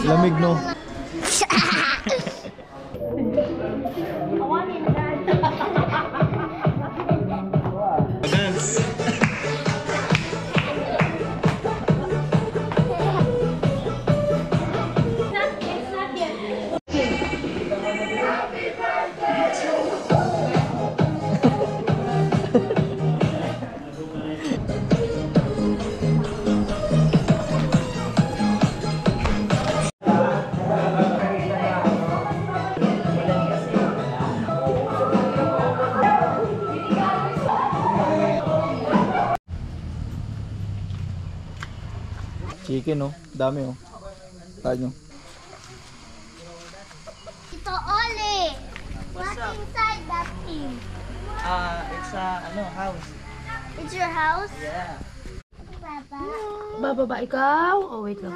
Lamig, no? Chicken, oh. Dami, oh. Tayo. Ito, Oli. What's inside that thing? It's a house. It's your house? Yeah. Baba. Bababa ikaw? Oh, wait lang.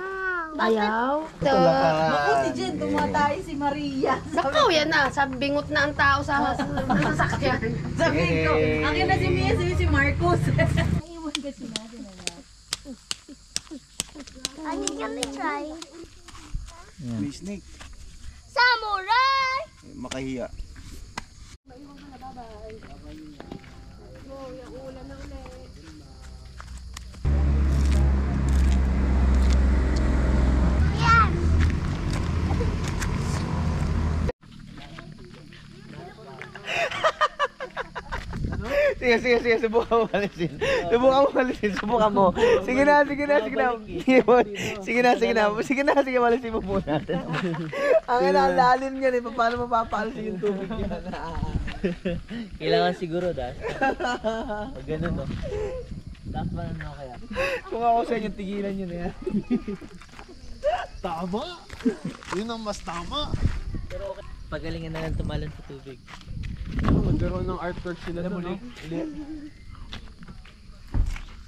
Ayaw? Mabuti dyan, tumatay si Maria. Bakaw yan na. Sabingot na ang tao sa sasakyan. Sabihin ko, akin na si Mia, si Marcos. Naiwan ka sila. Are you gonna try? May snake. Samurai! Makahiya. Yan! Sige. Subukan mo alisin. Subukan mo. Sige na. Sige, malisin mo muna. Ang lalim niyan eh. Paano mapapalisin yung tubig niya? Kailangan siguro dahil. Pag ganun, no? Dapat ba na kaya? Kung ako sa inyo, tigilan nyo na yan. Tama! Yun ang mas tama! Pagalingan na lang tumalon sa tubig. Magkaroon ng artwork sila Alam mo, doon, no?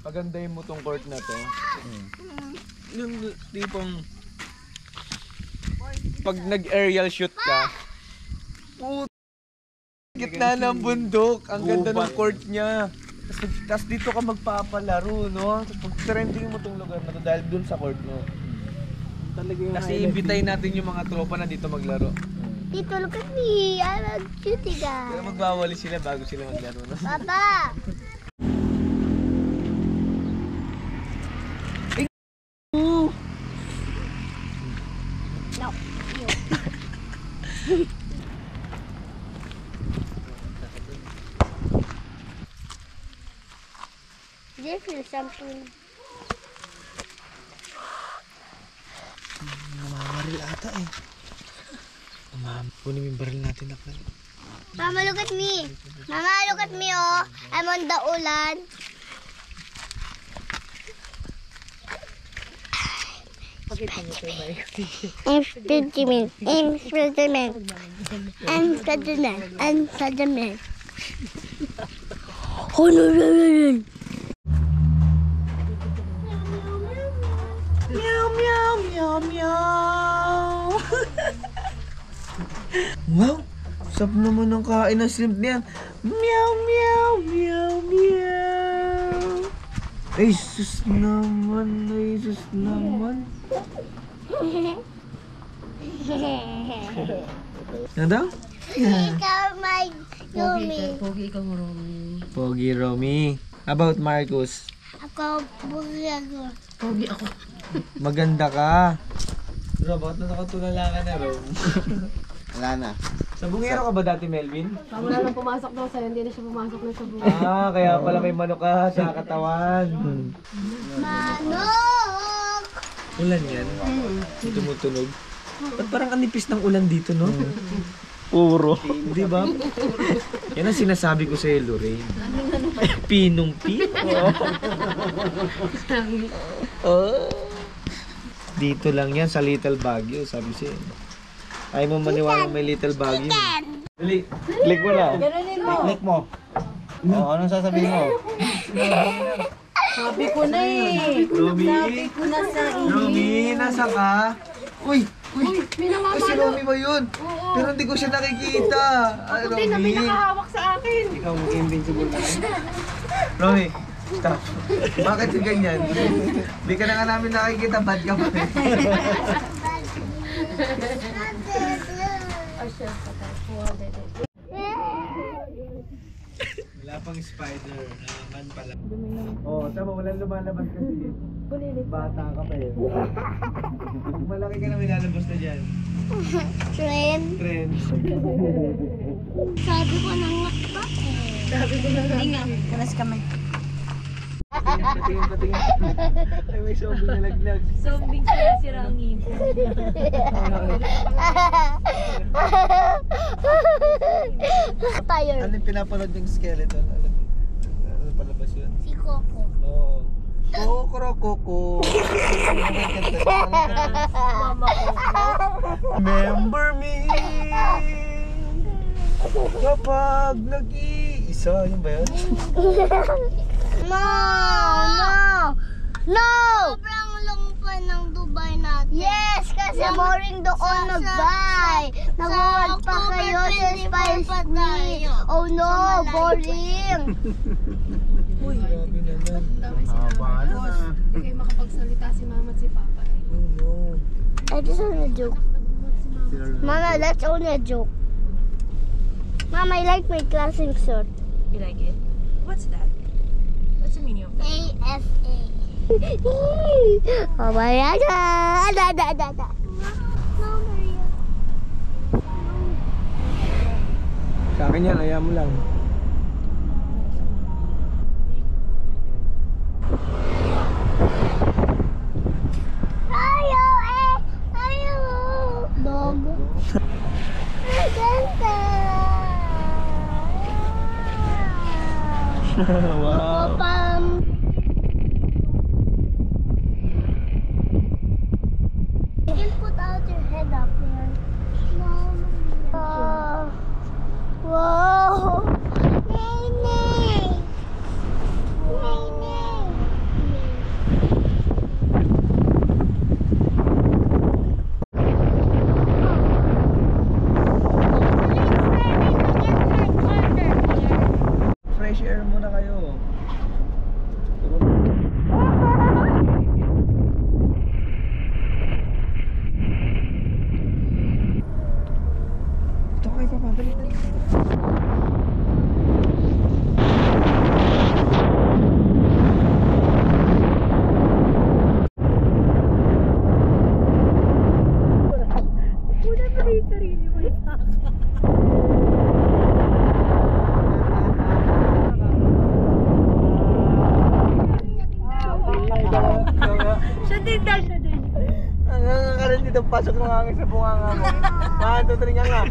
Pagandahin mo tong court na to. Yung tipong pag nag-aerial shoot ka, gitna ng bundok, ang ganda ng court niya. Tapos dito ka magpapalaro, no? Pag trending mo tong lugar na to dahil dun sa court, no? Kasi imbitahin natin yung mga tropa na dito maglaro. Tito, look at me. I'm a cutie guy. Pero magbawali sila bago sila maglaro, no? Papa! Do you feel something? Namamaril ata eh. Kunin yung baril natin na pala. Mama, look at me. Mama, look at me, oh. I'm on the ulan. I'm Spider-Man. Oh, no. Meow. Wow! Sarap naman ng kain ng shrimp niyan. Meow. Ay, sus naman. Ano daw? Ikaw, my Yumi. Pogi ikaw, Romy. Pogi Romy. About Marcos. Ako, bugi ako. Pogi ako. Maganda ka. Bro, bakit na nakatulala ka na, Rom? Wala na. Sa bungero ka ba dati, Melvin? Wala nang pumasok daw sa'yo, hindi na siya pumasok na sa buhay. Kaya pala may manok ka sa katawan. Manok! Ulan yan. Tumutunog. Ba't parang anipis ng ulan dito, no? Puro. Di ba? Yan ang sinasabi ko sa'yo, Lorraine. Pinong-pino. Dito lang yan sa Little Baguio, sabi siya. Ayaw mo maniwala may Little Baguio. Dali, click mo na. Click mo. Anong sasabihin mo? Sabi ko na eh. Romy, Romy, nasa ka? Uy, si Romy ba yun? Pero hindi ko siya nakikita. Ay, Hindi na may Romy. nakahawak sa akin. Ikaw mag-invincible na. Romy, stop. Bakit yung ganyan? Hindi ka na nga namin nakikita, bad ka pa rin. Oh, shit. Okay. 200. Wala pang spider. Man pala. Oo, tama. Walang lumalabas kasi. Bata ka pa eh. Kung malaki ka na may lalabas na dyan. Trend. Trend. Sabi ko nang nakpa. Hindi nga. Kanas kamay. Patingin. Ay, may zombie na laglag. Zombie kaya si Rangin. Tired. Ano yung pinapanood yung skeleton? Ano palabas yun? Si Coco. Oo. Koko. Remember me kapag nag-iisa. Yun ba yun? No! Sobrang long pa ng Dubai natin. Yes, kasi boring doon nag-buy. Nag-work pa kayo sa Spice Me. Oh no, boring. Grabe naman. Dami si Haba na. Hindi kayo makapagsalita si mama at si papa. Oh no. I just want a joke. Mama, that's only a joke. Mama, I like my classic shirt. You like it? What's that? What's the meaning of that? AFA. Oh my God! Da. No, Maria. Sa akin yan, ayaw mo lang. Ayaw. Dog. Ganda. Wow. Pam. You can put out your head up here. No. Whoa. Nay. Fresh air muna kayo. Ito kayo pa, dali. Siya din. Ang ka rin dito, pasok ng hangin sa bunganga mo. 1, 2, 3 nga nga.